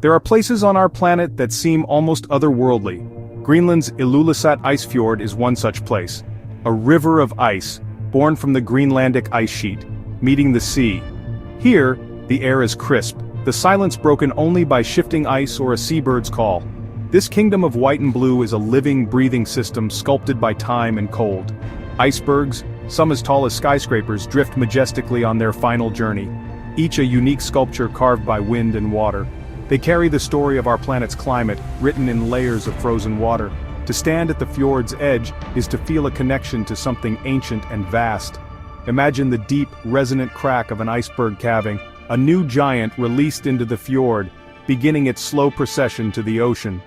There are places on our planet that seem almost otherworldly. Greenland's Ilulissat Ice Fjord is one such place. A river of ice, born from the Greenlandic ice sheet, meeting the sea. Here, the air is crisp, the silence broken only by shifting ice or a seabird's call. This kingdom of white and blue is a living, breathing system sculpted by time and cold. Icebergs, some as tall as skyscrapers, drift majestically on their final journey, each a unique sculpture carved by wind and water. They carry the story of our planet's climate, written in layers of frozen water. To stand at the fjord's edge is to feel a connection to something ancient and vast. Imagine the deep, resonant crack of an iceberg calving, a new giant released into the fjord, beginning its slow procession to the ocean.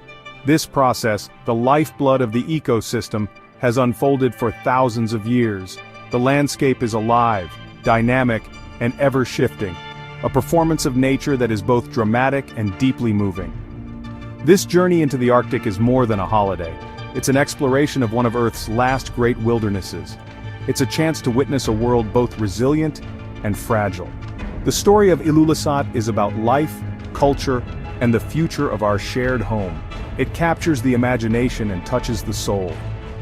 This process, the lifeblood of the ecosystem, has unfolded for thousands of years. The landscape is alive, dynamic, and ever-shifting. A performance of nature that is both dramatic and deeply moving. This journey into the Arctic is more than a holiday. It's an exploration of one of Earth's last great wildernesses. It's a chance to witness a world both resilient and fragile. The story of Ilulissat is about life, culture, and the future of our shared home. It captures the imagination and touches the soul.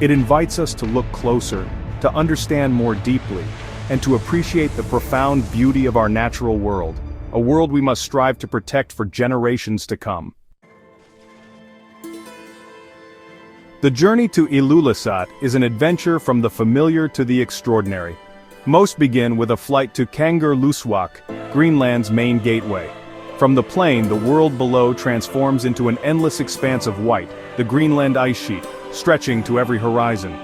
It invites us to look closer, to understand more deeply, and to appreciate the profound beauty of our natural world, a world we must strive to protect for generations to come. The journey to Ilulissat is an adventure from the familiar to the extraordinary. Most begin with a flight to Kangerlussuaq, Greenland's main gateway. From the plain, the world below transforms into an endless expanse of white, the Greenland ice sheet, stretching to every horizon.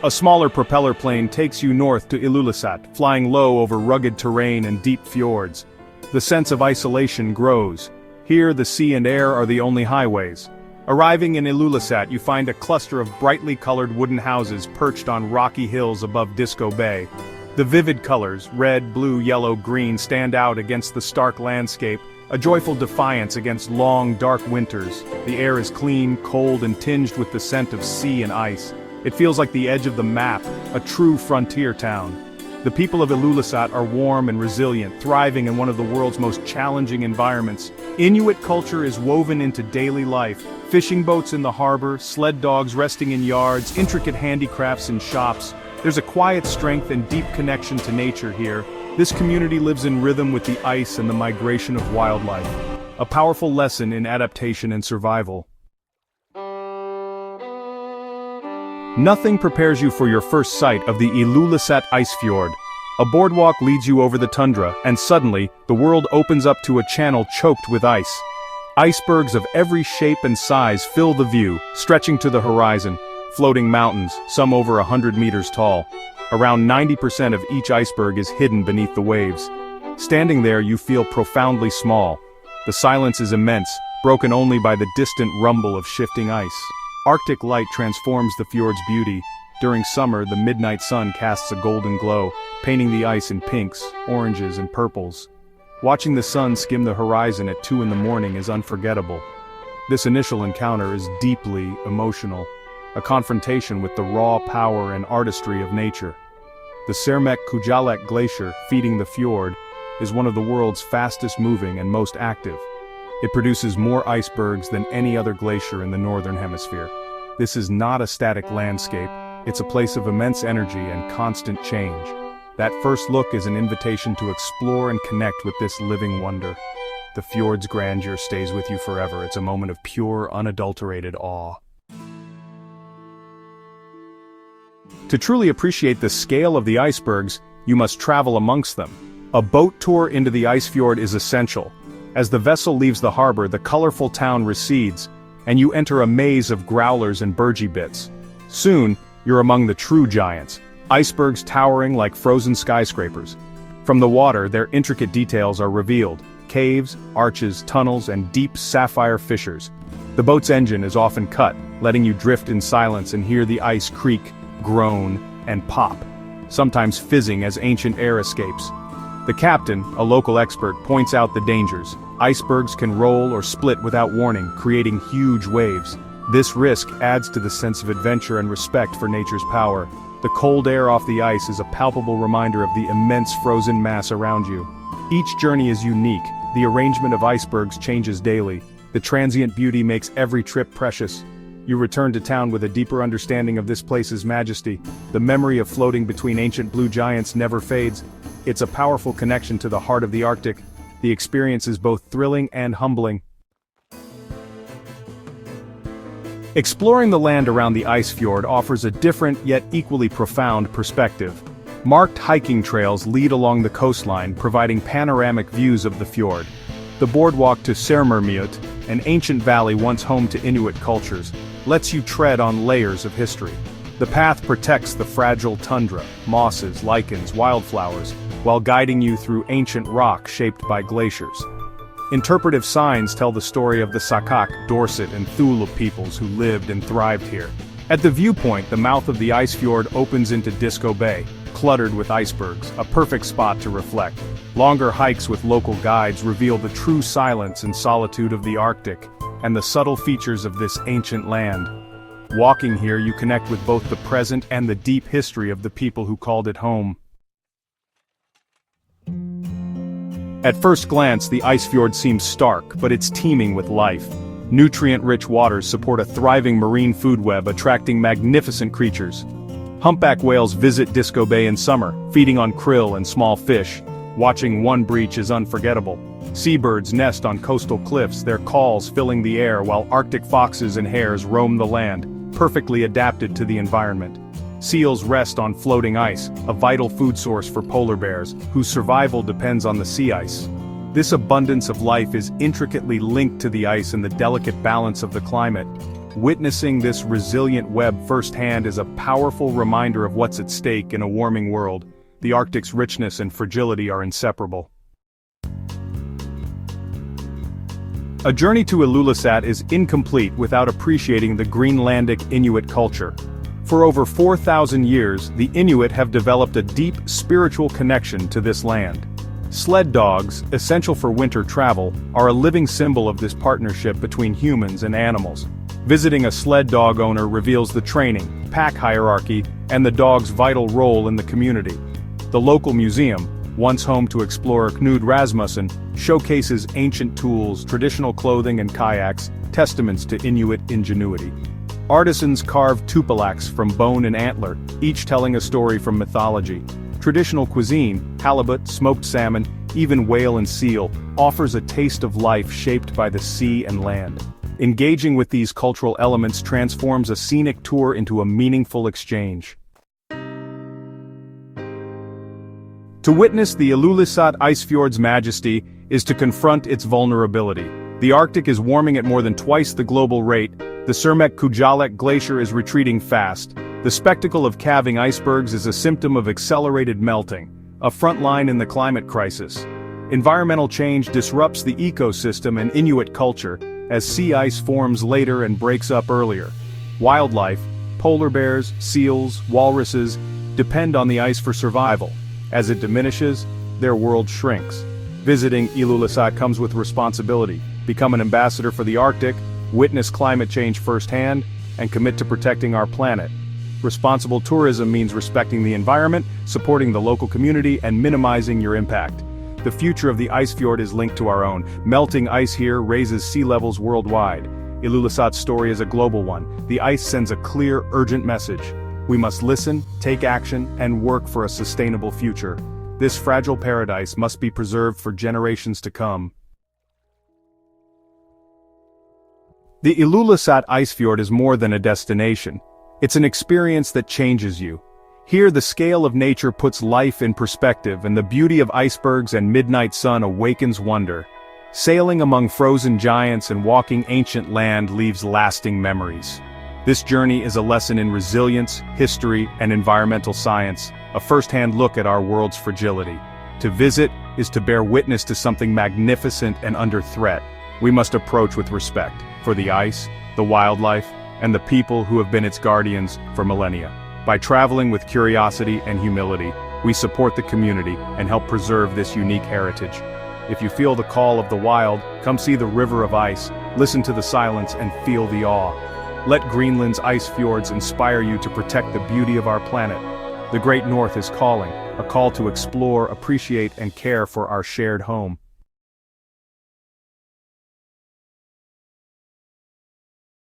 A smaller propeller plane takes you north to Ilulissat, flying low over rugged terrain and deep fjords. The sense of isolation grows. Here, the sea and air are the only highways. Arriving in Ilulissat, you find a cluster of brightly colored wooden houses perched on rocky hills above Disco Bay. The vivid colors, red, blue, yellow, green, stand out against the stark landscape, a joyful defiance against long, dark winters. The air is clean, cold, and tinged with the scent of sea and ice. It feels like the edge of the map, a true frontier town. The people of Ilulissat are warm and resilient, thriving in one of the world's most challenging environments. Inuit culture is woven into daily life. Fishing boats in the harbor, sled dogs resting in yards, intricate handicrafts in shops. There's a quiet strength and deep connection to nature here. This community lives in rhythm with the ice and the migration of wildlife. A powerful lesson in adaptation and survival. Nothing prepares you for your first sight of the Ilulissat Ice Fjord. A boardwalk leads you over the tundra, and suddenly, the world opens up to a channel choked with ice. Icebergs of every shape and size fill the view, stretching to the horizon. Floating mountains, some over 100 meters tall. Around 90% of each iceberg is hidden beneath the waves. Standing there, you feel profoundly small. The silence is immense, broken only by the distant rumble of shifting ice. Arctic light transforms the fjord's beauty. During summer, the midnight sun casts a golden glow, painting the ice in pinks, oranges, and purples. Watching the sun skim the horizon at 2 in the morning is unforgettable. This initial encounter is deeply emotional, a confrontation with the raw power and artistry of nature. The Sermek Glacier, feeding the fjord, is one of the world's fastest moving and most active. It produces more icebergs than any other glacier in the northern hemisphere. This is not a static landscape, it's a place of immense energy and constant change. That first look is an invitation to explore and connect with this living wonder. The fjord's grandeur stays with you forever. It's a moment of pure, unadulterated awe. To truly appreciate the scale of the icebergs, you must travel amongst them. A boat tour into the ice fjord is essential. As the vessel leaves the harbor, the colorful town recedes, and you enter a maze of growlers and burgee bits. Soon, you're among the true giants, icebergs towering like frozen skyscrapers. From the water, their intricate details are revealed: caves, arches, tunnels, and deep sapphire fissures. The boat's engine is often cut, letting you drift in silence and hear the ice creak, groan, and pop, sometimes fizzing as ancient air escapes. The captain, a local expert, points out the dangers. Icebergs can roll or split without warning, creating huge waves. This risk adds to the sense of adventure and respect for nature's power. The cold air off the ice is a palpable reminder of the immense frozen mass around you. Each journey is unique. The arrangement of icebergs changes daily. The transient beauty makes every trip precious. You return to town with a deeper understanding of this place's majesty. The memory of floating between ancient blue giants never fades. It's a powerful connection to the heart of the Arctic. The experience is both thrilling and humbling. Exploring the land around the ice fjord offers a different yet equally profound perspective. Marked hiking trails lead along the coastline, providing panoramic views of the fjord. The boardwalk to Serene, an ancient valley once home to Inuit cultures, lets you tread on layers of history. The path protects the fragile tundra, mosses, lichens, wildflowers, while guiding you through ancient rock shaped by glaciers. Interpretive signs tell the story of the Sakak, Dorset, and Thule peoples who lived and thrived here. At the viewpoint, the mouth of the ice fjord opens into Disco Bay, cluttered with icebergs, a perfect spot to reflect. Longer hikes with local guides reveal the true silence and solitude of the Arctic, and the subtle features of this ancient land. Walking here, you connect with both the present and the deep history of the people who called it home. At first glance, the ice fjord seems stark, but it's teeming with life. Nutrient-rich waters support a thriving marine food web, attracting magnificent creatures. Humpback whales visit Disco Bay in summer, feeding on krill and small fish. Watching one breach is unforgettable. Seabirds nest on coastal cliffs, their calls filling the air, while Arctic foxes and hares roam the land, perfectly adapted to the environment. Seals rest on floating ice, a vital food source for polar bears, whose survival depends on the sea ice. This abundance of life is intricately linked to the ice and the delicate balance of the climate. Witnessing this resilient web firsthand is a powerful reminder of what's at stake in a warming world. The Arctic's richness and fragility are inseparable. A journey to Ilulissat is incomplete without appreciating the Greenlandic Inuit culture. For over 4,000 years, the Inuit have developed a deep spiritual connection to this land. Sled dogs, essential for winter travel, are a living symbol of this partnership between humans and animals. Visiting a sled dog owner reveals the training, pack hierarchy, and the dog's vital role in the community. The local museum, once home to explorer Knud Rasmussen, showcases ancient tools, traditional clothing and kayaks, testaments to Inuit ingenuity. Artisans carve tupalax from bone and antler, each telling a story from mythology. Traditional cuisine, halibut, smoked salmon, even whale and seal, offers a taste of life shaped by the sea and land. Engaging with these cultural elements transforms a scenic tour into a meaningful exchange. To witness the Ilulissat Icefjord's majesty is to confront its vulnerability. The Arctic is warming at more than twice the global rate. The Surmek-Kujalek Glacier is retreating fast. The spectacle of calving icebergs is a symptom of accelerated melting, a front line in the climate crisis. Environmental change disrupts the ecosystem and Inuit culture, as sea ice forms later and breaks up earlier. Wildlife, polar bears, seals, walruses, depend on the ice for survival. As it diminishes, their world shrinks. Visiting Ilulissat comes with responsibility. Become an ambassador for the Arctic, witness climate change firsthand, and commit to protecting our planet. Responsible tourism means respecting the environment, supporting the local community, and minimizing your impact. The future of the ice fjord is linked to our own. Melting ice here raises sea levels worldwide. Ilulissat's story is a global one. The ice sends a clear, urgent message. We must listen, take action, and work for a sustainable future. This fragile paradise must be preserved for generations to come. The Ilulissat Icefjord is more than a destination. It's an experience that changes you. Here the scale of nature puts life in perspective, and the beauty of icebergs and midnight sun awakens wonder. Sailing among frozen giants and walking ancient land leaves lasting memories. This journey is a lesson in resilience, history, and environmental science, a first-hand look at our world's fragility. To visit is to bear witness to something magnificent and under threat. We must approach with respect for the ice, the wildlife, and the people who have been its guardians for millennia. By traveling with curiosity and humility, we support the community and help preserve this unique heritage. If you feel the call of the wild, come see the river of ice, listen to the silence, and feel the awe. Let Greenland's ice fjords inspire you to protect the beauty of our planet. The Great North is calling, a call to explore, appreciate, and care for our shared home.